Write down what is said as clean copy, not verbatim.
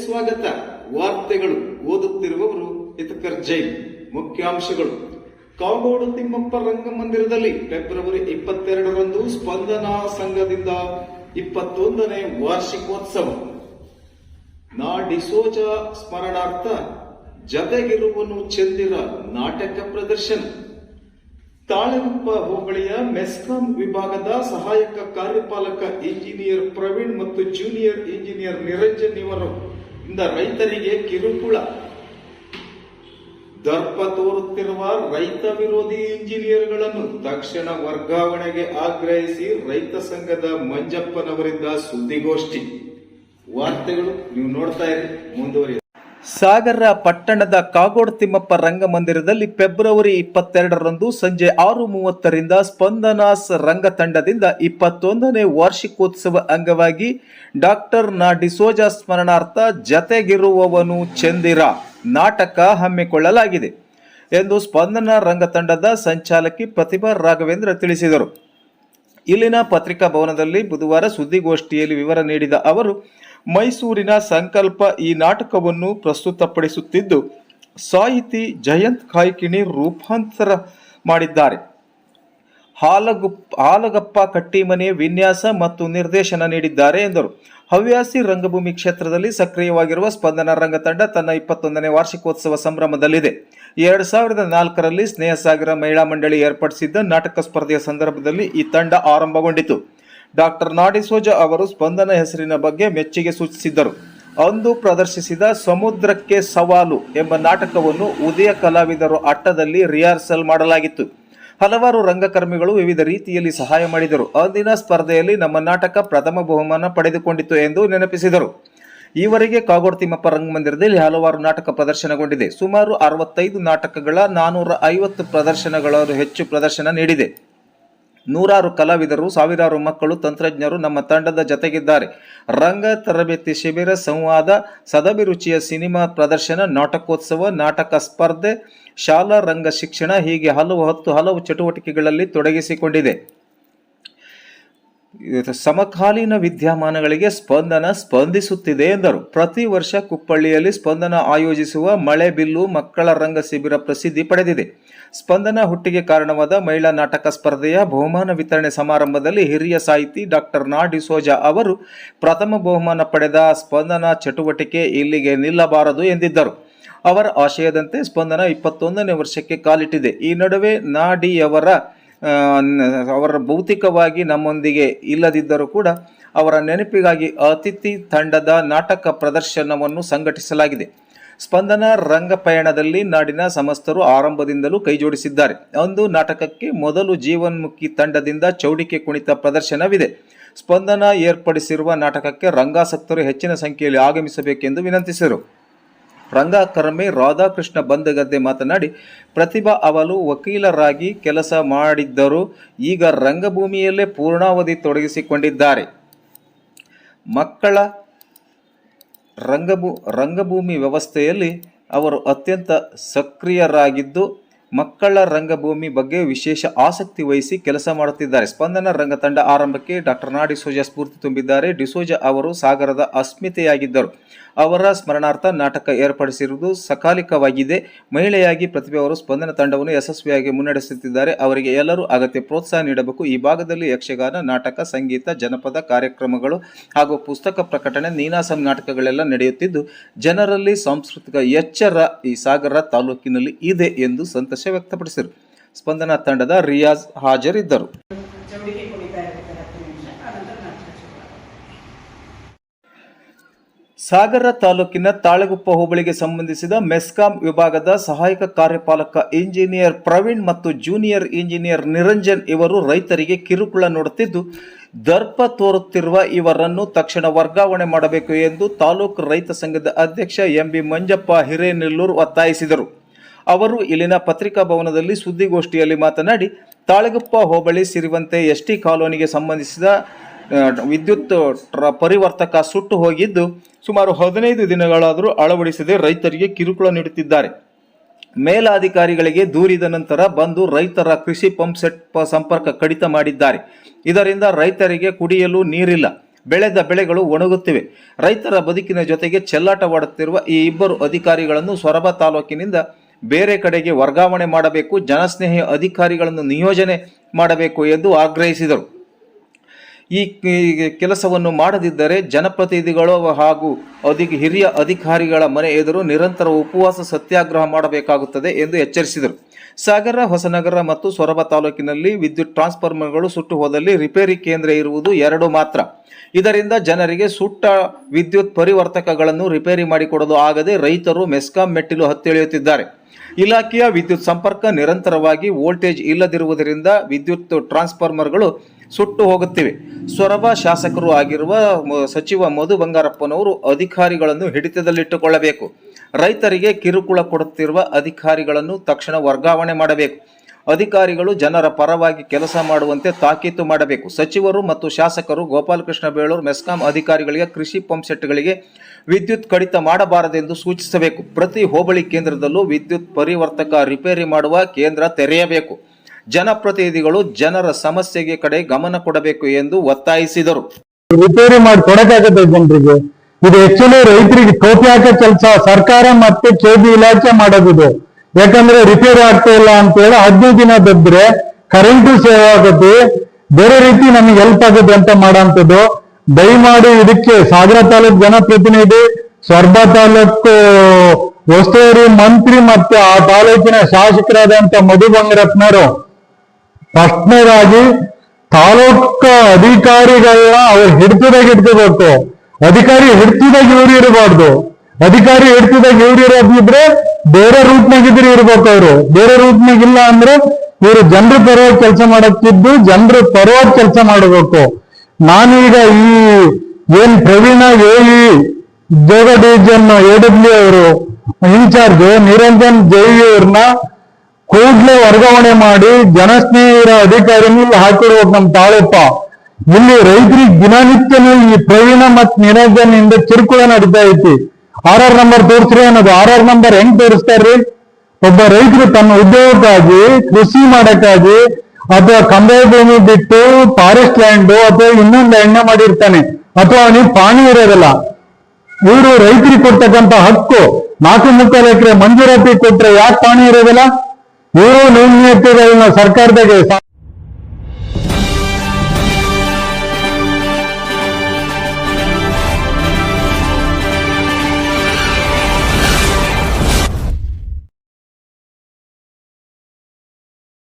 ಸ್ವಾಗತ. ವಾರ್ತೆಗಳು ಓದುತ್ತಿರುವವರು ಹಿತಕರ್ ಜೈನ್. ಮುಖ್ಯಾಂಶಗಳು. ಕಾಗೋಡು ತಿಮ್ಮಪ್ಪ ರಂಗಮಂದಿರದಲ್ಲಿ ಫೆಬ್ರವರಿ 22ರಂದು ಸ್ಪಂದನಾ ಸಂಘದಿಂದ 21ನೇ ವಾರ್ಷಿಕೋತ್ಸವ. ನಾ ಡಿಸೋಜ ಸ್ಮರಣಾರ್ಥ ಜತೆಗಿರುವನು ಚಂದಿರ ನಾಟಕ ಪ್ರದರ್ಶನ. ತಾಳಗುಪ್ಪ ಹೋಬಳಿಯ ಮೆಸ್ಕಾಂ ವಿಭಾಗದ ಸಹಾಯಕ ಕಾರ್ಯಪಾಲಕ ಇಂಜಿನಿಯರ್ ಪ್ರವೀಣ್ ಮತ್ತು ಜೂನಿಯರ್ ಇಂಜಿನಿಯರ್ ನಿರಂಜನ್ ಇವರು ರೈತರಿಗೆ ಕಿರುಕುಳ. ದರ್ಪ ತೋರುತ್ತಿರುವ ರೈತ ವಿರೋಧಿ ಇಂಜಿನಿಯರ್ಗಳನ್ನು ತಕ್ಷಣ ವರ್ಗಾವಣೆಗೆ ಆಗ್ರಹಿಸಿ ರೈತ ಸಂಘದ ಮಂಜಪ್ಪನವರಿಂದ ಸುದ್ದಿಗೋಷ್ಠಿ. ವಾರ್ತೆಗಳು ನೀವು ನೋಡ್ತಾ ಇರಿ, ಮುಂದುವರಿಯುತ್ತೆ. ಸಾಗರ ಪಟ್ಟಣದ ಕಾಗೋಡು ತಿಮ್ಮಪ್ಪ ರಂಗಮಂದಿರದಲ್ಲಿ ಫೆಬ್ರವರಿ 22ರಂದು ಸಂಜೆ 6:30ರಿಂದ ಸ್ಪಂದನಾಸ್ ರಂಗ ತಂಡದಿಂದ 21ನೇ ವಾರ್ಷಿಕೋತ್ಸವ ಅಂಗವಾಗಿ ಡಾಕ್ಟರ್ ನಾ ಡಿಸೋಜ ಸ್ಮರಣಾರ್ಥ ಜತೆಗಿರುವವನು ಚಂದಿರ ನಾಟಕ ಹಮ್ಮಿಕೊಳ್ಳಲಾಗಿದೆ ಎಂದು ಸ್ಪಂದನ ರಂಗ ತಂಡದ ಸಂಚಾಲಕಿ ಪ್ರತಿಭಾ ರಾಘವೇಂದ್ರ ತಿಳಿಸಿದರು. ಇಲ್ಲಿನ ಪತ್ರಿಕಾ ಭವನದಲ್ಲಿ ಬುಧವಾರ ಸುದ್ದಿಗೋಷ್ಠಿಯಲ್ಲಿ ವಿವರ ನೀಡಿದ ಅವರು, ಮೈಸೂರಿನ ಸಂಕಲ್ಪ ಈ ನಾಟಕವನ್ನು ಪ್ರಸ್ತುತಪಡಿಸುತ್ತಿದ್ದು ಸಾಹಿತಿ ಜಯಂತ್ ಕಾಯ್ಕಿಣಿ ರೂಪಾಂತರ ಮಾಡಿದ್ದಾರೆ. ಹಾಲಗಪ್ಪ ಕಟ್ಟಿಮನೆ ವಿನ್ಯಾಸ ಮತ್ತು ನಿರ್ದೇಶನ ನೀಡಿದ್ದಾರೆ ಎಂದರು. ಹವ್ಯಾಸಿ ರಂಗಭೂಮಿ ಕ್ಷೇತ್ರದಲ್ಲಿ ಸಕ್ರಿಯವಾಗಿರುವ ಸ್ಪಂದನ ರಂಗ ತಂಡ ತನ್ನ 21ನೇ ವಾರ್ಷಿಕೋತ್ಸವ ಸಂಭ್ರಮದಲ್ಲಿದೆ. 2004ರಲ್ಲಿ ಸ್ನೇಹಸಾಗರ ಮಹಿಳಾ ಮಂಡಳಿ ಏರ್ಪಡಿಸಿದ್ದ ನಾಟಕ ಸ್ಪರ್ಧೆಯ ಸಂದರ್ಭದಲ್ಲಿ ಈ ತಂಡ ಆರಂಭಗೊಂಡಿತು. ಡಾಕ್ಟರ್ ನಾ ಡಿಸೋಜ ಅವರು ಸ್ಪಂದನ ಹೆಸರಿನ ಬಗ್ಗೆ ಮೆಚ್ಚುಗೆ ಸೂಚಿಸಿದ್ದರು. ಅಂದು ಪ್ರದರ್ಶಿಸಿದ ಸಮುದ್ರಕ್ಕೆ ಸವಾಲು ಎಂಬ ನಾಟಕವನ್ನು ಉದಯ ಕಲಾವಿದರು ಅಟ್ಟದಲ್ಲಿ ರಿಹರ್ಸಲ್ ಮಾಡಲಾಗಿತ್ತು. ಹಲವಾರು ರಂಗಕರ್ಮಿಗಳು ವಿವಿಧ ರೀತಿಯಲ್ಲಿ ಸಹಾಯ ಮಾಡಿದರು. ಅಂದಿನ ಸ್ಪರ್ಧೆಯಲ್ಲಿ ನಮ್ಮ ನಾಟಕ ಪ್ರಥಮ ಬಹುಮಾನ ಪಡೆದುಕೊಂಡಿತು ಎಂದು ನೆನಪಿಸಿದರು. ಈವರೆಗೆ ಕಾಗೋಡು ತಿಮ್ಮಪ್ಪ ರಂಗಮಂದಿರದಲ್ಲಿ ಹಲವಾರು ನಾಟಕ ಪ್ರದರ್ಶನಗೊಂಡಿದೆ. ಸುಮಾರು 65 ನಾಟಕಗಳ 450 ಪ್ರದರ್ಶನಗಳ ಹೆಚ್ಚು ಪ್ರದರ್ಶನ ನೀಡಿದೆ. ನೂರಾರು ಕಲಾವಿದರು, ಸಾವಿರಾರು ಮಕ್ಕಳು, ತಂತ್ರಜ್ಞರು ನಮ್ಮ ತಂಡದ ಜತೆಗಿದ್ದಾರೆ. ರಂಗ ತರಬೇತಿ ಶಿಬಿರ, ಸಂವಾದ, ಸದಭಿರುಚಿಯ ಸಿನಿಮಾ ಪ್ರದರ್ಶನ, ನಾಟಕೋತ್ಸವ, ನಾಟಕ ಸ್ಪರ್ಧೆ, ಶಾಲಾ ರಂಗ ಶಿಕ್ಷಣ ಹೀಗೆ ಹಲವು ಚಟುವಟಿಕೆಗಳಲ್ಲಿ ತೊಡಗಿಸಿಕೊಂಡಿದೆ. ಸಮಕಾಲೀನ ವಿದ್ಯಮಾನಗಳಿಗೆ ಸ್ಪಂದನ ಸ್ಪಂದಿಸುತ್ತಿದೆ ಎಂದರು. ಪ್ರತಿ ವರ್ಷ ಕುಪ್ಪಳ್ಳಿಯಲ್ಲಿ ಸ್ಪಂದನ ಆಯೋಜಿಸುವ ಮಳೆ ಬಿಲ್ಲು ಮಕ್ಕಳ ರಂಗ ಶಿಬಿರ ಪ್ರಸಿದ್ಧಿ ಪಡೆದಿದೆ. ಸ್ಪಂದನ ಹುಟ್ಟಿಗೆ ಕಾರಣವಾದ ಮಹಿಳಾ ನಾಟಕ ಸ್ಪರ್ಧೆಯ ಬಹುಮಾನ ವಿತರಣೆ ಸಮಾರಂಭದಲ್ಲಿ ಹಿರಿಯ ಸಾಹಿತಿ ಡಾಕ್ಟರ್ ನಾ ಡಿಸೋಜ ಅವರು ಪ್ರಥಮ ಬಹುಮಾನ ಪಡೆದ ಸ್ಪಂದನ ಚಟುವಟಿಕೆ ಇಲ್ಲಿಗೆ ನಿಲ್ಲಬಾರದು ಎಂದಿದ್ದರು. ಅವರ ಆಶಯದಂತೆ ಸ್ಪಂದನ 21ನೇ ವರ್ಷಕ್ಕೆ ಕಾಲಿಟ್ಟಿದೆ. ಈ ನಡುವೆ ನಾ ಡಿ ಅವರ ಭೌತಿಕವಾಗಿ ನಮ್ಮೊಂದಿಗೆ ಇಲ್ಲದಿದ್ದರೂ ಕೂಡ ಅವರ ನೆನಪಿಗಾಗಿ ಅತಿಥಿ ತಂಡದ ನಾಟಕ ಪ್ರದರ್ಶನವನ್ನು ಸಂಘಟಿಸಲಾಗಿದೆ. ಸ್ಪಂದನ ರಂಗ ಪಯಣದಲ್ಲಿ ನಾಡಿನ ಸಮಸ್ತರು ಆರಂಭದಿಂದಲೂ ಕೈಜೋಡಿಸಿದ್ದಾರೆ. ಅಂದು ನಾಟಕಕ್ಕೆ ಮೊದಲು ಜೀವನ್ಮುಖಿ ತಂಡದಿಂದ ಚೌಡಿಕೆ ಕುಣಿತ ಪ್ರದರ್ಶನವಿದೆ. ಸ್ಪಂದನ ಏರ್ಪಡಿಸಿರುವ ನಾಟಕಕ್ಕೆ ರಂಗಾಸಕ್ತರು ಹೆಚ್ಚಿನ ಸಂಖ್ಯೆಯಲ್ಲಿ ಆಗಮಿಸಬೇಕೆಂದು ವಿನಂತಿಸಿದರು. ರಂಗಕರ್ಮಿ ರಾಧಾಕೃಷ್ಣ ಬಂದಗದ್ದೆ ಮಾತನಾಡಿ, ಪ್ರತಿಭಾ ಅವರು ವಕೀಲರಾಗಿ ಕೆಲಸ ಮಾಡಿದ್ದರೂ ಈಗ ರಂಗಭೂಮಿಯಲ್ಲೇ ಪೂರ್ಣಾವಧಿ ತೊಡಗಿಸಿಕೊಂಡಿದ್ದಾರೆ. ಮಕ್ಕಳ ರಂಗಭೂಮಿ ವ್ಯವಸ್ಥೆಯಲ್ಲಿ ಅವರು ಅತ್ಯಂತ ಸಕ್ರಿಯರಾಗಿದ್ದು ಮಕ್ಕಳ ರಂಗಭೂಮಿ ಬಗ್ಗೆ ವಿಶೇಷ ಆಸಕ್ತಿ ವಹಿಸಿ ಕೆಲಸ ಮಾಡುತ್ತಿದ್ದಾರೆ. ಸ್ಪಂದನ ರಂಗ ತಂಡ ಆರಂಭಕ್ಕೆ ಡಾಕ್ಟರ್ ನಾ ಡಿಸೋಜ ಸ್ಫೂರ್ತಿ ತುಂಬಿದ್ದಾರೆ. ಡಿಸೋಜ ಅವರು ಸಾಗರದ ಅಸ್ಮಿತೆಯಾಗಿದ್ದರು. ಅವರ ಸ್ಮರಣಾರ್ಥ ನಾಟಕ ಏರ್ಪಡಿಸಿರುವುದು ಸಕಾಲಿಕವಾಗಿದೆ. ಮಹಿಳೆಯಾಗಿ ಪ್ರತಿಭೆ ಅವರು ಸ್ಪಂದನ ತಂಡವನ್ನು ಯಶಸ್ವಿಯಾಗಿ ಮುನ್ನಡೆಸುತ್ತಿದ್ದಾರೆ. ಅವರಿಗೆ ಎಲ್ಲರೂ ಅಗತ್ಯ ಪ್ರೋತ್ಸಾಹ ನೀಡಬೇಕು. ಈ ಭಾಗದಲ್ಲಿ ಯಕ್ಷಗಾನ, ನಾಟಕ, ಸಂಗೀತ, ಜನಪದ ಕಾರ್ಯಕ್ರಮಗಳು ಹಾಗೂ ಪುಸ್ತಕ ಪ್ರಕಟಣೆ, ನೀನಾಸಂ ನಾಟಕಗಳೆಲ್ಲ ನಡೆಯುತ್ತಿದ್ದು ಜನರಲ್ಲಿ ಸಾಂಸ್ಕೃತಿಕ ಎಚ್ಚರ ಈ ಸಾಗರ ತಾಲೂಕಿನಲ್ಲಿ ಇದೆ ಎಂದು ಸಂತಸ ವ್ಯಕ್ತಪಡಿಸಿದರು. ಸ್ಪಂದನ ತಂಡದ ರಿಯಾಜ್ ಹಾಜರಿದ್ದರು. ಸಾಗರ ತಾಲೂಕಿನ ತಾಳಗುಪ್ಪ ಹೋಬಳಿಗೆ ಸಂಬಂಧಿಸಿದ ಮೆಸ್ಕಾಂ ವಿಭಾಗದ ಸಹಾಯಕ ಕಾರ್ಯಪಾಲಕ ಇಂಜಿನಿಯರ್ ಪ್ರವೀಣ್ ಮತ್ತು ಜೂನಿಯರ್ ಇಂಜಿನಿಯರ್ ನಿರಂಜನ್ ಇವರು ರೈತರಿಗೆ ಕಿರುಕುಳ ನೀಡುತ್ತಿದ್ದು ದರ್ಪ ತೋರುತ್ತಿರುವ ಇವರನ್ನು ತಕ್ಷಣ ವರ್ಗಾವಣೆ ಮಾಡಬೇಕು ಎಂದು ತಾಲೂಕು ರೈತ ಸಂಘದ ಅಧ್ಯಕ್ಷ ಎಂಬಿ ಮಂಜಪ್ಪ ಹಿರೇನೆಲ್ಲೂರು ಒತ್ತಾಯಿಸಿದರು. ಅವರು ಇಲ್ಲಿನ ಪತ್ರಿಕಾ ಭವನದಲ್ಲಿ ಸುದ್ದಿಗೋಷ್ಠಿಯಲ್ಲಿ ಮಾತನಾಡಿ, ತಾಳಗುಪ್ಪ ಹೋಬಳಿ ಸಿರಿವಂತೆ ಎಸ್ಟಿ ಕಾಲೋನಿಗೆ ಸಂಬಂಧಿಸಿದ ವಿದ್ಯುತ್ ಪರಿವರ್ತಕ ಸುಟ್ಟು ಹೋಗಿದ್ದು ಸುಮಾರು 15 ದಿನಗಳಾದರೂ ಅಳವಡಿಸದೆ ರೈತರಿಗೆ ಕಿರುಕುಳ ನೀಡುತ್ತಿದ್ದಾರೆ. ಮೇಲಾಧಿಕಾರಿಗಳಿಗೆ ದೂರಿದ ನಂತರ ಬಂದು ರೈತರ ಕೃಷಿ ಪಂಪ್ ಸೆಟ್ ಸಂಪರ್ಕ ಕಡಿತ ಮಾಡಿದ್ದಾರೆ. ಇದರಿಂದ ರೈತರಿಗೆ ಕುಡಿಯಲು ನೀರಿಲ್ಲ. ಬೆಳೆದ ಬೆಳೆಗಳು ಒಣಗುತ್ತಿವೆ. ರೈತರ ಬದುಕಿನ ಜೊತೆಗೆ ಚೆಲ್ಲಾಟವಾಡುತ್ತಿರುವ ಈ ಇಬ್ಬರು ಅಧಿಕಾರಿಗಳನ್ನು ಸೊರಬ ತಾಲೂಕಿನಿಂದ ಬೇರೆ ಕಡೆಗೆ ವರ್ಗಾವಣೆ ಮಾಡಬೇಕು, ಜನಸ್ನೇಹಿ ಅಧಿಕಾರಿಗಳನ್ನು ನಿಯೋಜನೆ ಮಾಡಬೇಕು ಎಂದು ಆಗ್ರಹಿಸಿದರು. ಈ ಕೆಲಸವನ್ನು ಮಾಡದಿದ್ದರೆ ಜನಪ್ರತಿನಿಧಿಗಳು ಹಾಗೂ ಹಿರಿಯ ಅಧಿಕಾರಿಗಳ ಮನೆ ಎದುರು ನಿರಂತರ ಉಪವಾಸ ಸತ್ಯಾಗ್ರಹ ಮಾಡಬೇಕಾಗುತ್ತದೆ ಎಂದು ಎಚ್ಚರಿಸಿದರು. ಸಾಗರ, ಹೊಸನಗರ ಮತ್ತು ಸೊರಬ ತಾಲೂಕಿನಲ್ಲಿ ವಿದ್ಯುತ್ ಟ್ರಾನ್ಸ್ಫಾರ್ಮರ್ಗಳು ಸುಟ್ಟು ಹೋದಲ್ಲಿ ರಿಪೇರಿ ಕೇಂದ್ರ ಇರುವುದು 2 ಮಾತ್ರ. ಇದರಿಂದ ಜನರಿಗೆ ಸುಟ್ಟ ವಿದ್ಯುತ್ ಪರಿವರ್ತಕಗಳನ್ನು ರಿಪೇರಿ ಮಾಡಿಕೊಡಲು ಆಗದೆ ರೈತರು ಮೆಸ್ಕಾಂ ಮೆಟ್ಟಿಲು ಹತ್ತಿಳಿಯುತ್ತಿದ್ದಾರೆ. ಇಲಾಖೆಯ ವಿದ್ಯುತ್ ಸಂಪರ್ಕ ನಿರಂತರವಾಗಿ ವೋಲ್ಟೇಜ್ ಇಲ್ಲದಿರುವುದರಿಂದ ವಿದ್ಯುತ್ ಟ್ರಾನ್ಸ್ಫಾರ್ಮರ್ಗಳು ಸುಟ್ಟು ಹೋಗುತ್ತಿವೆ. ಸೊರಬ ಶಾಸಕರು ಆಗಿರುವ ಸಚಿವ ಮಧು ಬಂಗಾರಪ್ಪನವರು ಅಧಿಕಾರಿಗಳನ್ನು ಹಿಡಿತದಲ್ಲಿಟ್ಟುಕೊಳ್ಳಬೇಕು. ರೈತರಿಗೆ ಕಿರುಕುಳ ಕೊಡುತ್ತಿರುವ ಅಧಿಕಾರಿಗಳನ್ನು ತಕ್ಷಣ ವರ್ಗಾವಣೆ ಮಾಡಬೇಕು. ಅಧಿಕಾರಿಗಳು ಜನರ ಪರವಾಗಿ ಕೆಲಸ ಮಾಡುವಂತೆ ತಾಕೀತು ಮಾಡಬೇಕು. ಸಚಿವರು ಮತ್ತು ಶಾಸಕರು ಗೋಪಾಲಕೃಷ್ಣ ಬೇಳೂರು ಮೆಸ್ಕಾಂ ಅಧಿಕಾರಿಗಳಿಗೆ ಕೃಷಿ ಪಂಪ್ಸೆಟ್ಗಳಿಗೆ ವಿದ್ಯುತ್ ಕಡಿತ ಮಾಡಬಾರದೆಂದು ಸೂಚಿಸಬೇಕು. ಪ್ರತಿ ಹೋಬಳಿ ಕೇಂದ್ರದಲ್ಲೂ ವಿದ್ಯುತ್ ಪರಿವರ್ತಕ ರಿಪೇರಿ ಮಾಡುವ ಕೇಂದ್ರ ತೆರೆಯಬೇಕು. ಜನಪ್ರತಿನಿಧಿಗಳು ಜನರ ಸಮಸ್ಯೆಗೆ ಕಡೆ ಗಮನ ಕೊಡಬೇಕು ಎಂದು ಒತ್ತಾಯಿಸಿದರು. ರಿಪೇರಿ ಮಾಡಿ ಕೊಡಕ್ಕಾಗತ್ತೆ ಜನರಿಗೆ. ಇದು ಆಕ್ಚುಲಿ ರೈತರಿಗೆ ಟೋಪಿ ಹಾಕೋ ಕೆಲಸ ಸರ್ಕಾರ ಮತ್ತೆ ಕೆಬಿ ಇಲಾಖೆ ಮಾಡೋದಿದು. ಯಾಕಂದ್ರೆ ರಿಪೇರಿ ಆಗ್ತಾ ಇಲ್ಲ ಅಂತ ಹೇಳಿ 15 ದಿನ ಬಿದ್ರೆ ಕರೆಂಟು ಸೇವ್ ಆಗುತ್ತೆ, ಬೇರೆ ರೀತಿ ನಮಗೆ ಹೆಲ್ಪ್ ಆಗುತ್ತೆ ಅಂತ ಮಾಡೋಂಥದ್ದು. ದಯಮಾಡಿ ಇದಕ್ಕೆ ಸಾಗರ ತಾಲೂಕು ಜನಪ್ರತಿನಿಧಿ, ಸೊರಬ ತಾಲೂಕು ಉಸ್ತುವಾರಿ ಮಂತ್ರಿ ಮತ್ತೆ ಆ ತಾಲೂಕಿನ ಶಾಸಕರಾದಂತ ಮಧು ಬಂಗಾರಪ್ಪನವರು ಫಸ್ಟ್ನೇದಾಗಿ ತಾಲೂಕ ಅಧಿಕಾರಿಗಳನ್ನ ಅವ್ರ ಹಿಡಿತದಾಗ ಇಟ್ಕೋಬೇಕು. ಅಧಿಕಾರಿ ಹಿಡಿತದಾಗ ಇವ್ರು ಇರಬಾರ್ದು. ಅಧಿಕಾರಿ ಹಿಡಿತದಾಗ ಇವ್ರು ಇರೋದಿದ್ರೆ ಬೇರೆ ರೂಟ್ನಾಗಿದ್ರೆ ಇರ್ಬೇಕು. ಅವರು ಬೇರೆ ರೂಟ್ನಾಗ ಇಲ್ಲ ಅಂದ್ರೆ ಇವರು ಜನರ ಪರವಾಗಿ ಕೆಲಸ ಮಾಡಕ್ಕಿದ್ದು ಜನರ ಪರವಾಗಿ ಕೆಲಸ ಮಾಡಬೇಕು. ನಾನೀಗ ಈ ಏನ್ Praveen AE Jog division AW ಅವರು ಇನ್ಚಾರ್ಜ್ ನಿರಂಜನ್ ಜೈವಿ ಅವ್ರನ್ನ ಕೂಡ್ಲೆ ವರ್ಗಾವಣೆ ಮಾಡಿ ಜನಸ್ನೇಹಿರ ಅಧಿಕಾರಿನ ಇಲ್ಲಿ ಹಾಕಿಡ್ಬೇಕು. ನಮ್ ತಾಳಪ್ಪ ಇಲ್ಲಿ ರೈತರಿಗೆ ದಿನನಿತ್ಯನೂ ಈ ಪ್ರವೀಣ ಮತ್ ನಿರಂಜನ್ ಇಂದ ಕಿರುಕುಳ ನಡೀತಾ ಐತಿ. RR ನಂಬರ್ ತೋರಿಸ್ರಿ ಅನ್ನೋದು. RR ನಂಬರ್ ಹೆಂಗ್ ತೋರಿಸ್ತಾರ್ರಿ? ಒಬ್ಬ ರೈತರು ತನ್ನ ಉದ್ಯೋಗಕ್ಕಾಗಿ, ಕೃಷಿ ಮಾಡಕ್ಕಾಗಿ ಅಥವಾ ಕಂದಾಯ ಭೂಮಿ ಬಿಟ್ಟು ಫಾರೆಸ್ಟ್ ಲ್ಯಾಂಡ್ ಅಥವಾ ಇನ್ನೊಂದು ಎಣ್ಣೆ ಮಾಡಿರ್ತಾನೆ, ಅಥವಾ ಅವನಿಗೆ ಪಾಣಿ ಇರೋದಿಲ್ಲ. ಇವರು ರೈತರಿಗೆ ಕೊಡ್ತಕ್ಕಂತ ಹಕ್ಕು 4 ಎಕರೆ ಮಂಜೂರಾತಿ ಕೊಟ್ರೆ ಯಾಕೆ ಪಾಣಿ ಇರೋದಿಲ್ಲ? ಇವರು ನ್ಯೂನತೆಗಳನ್ನ ಸರ್ಕಾರದಾಗೆ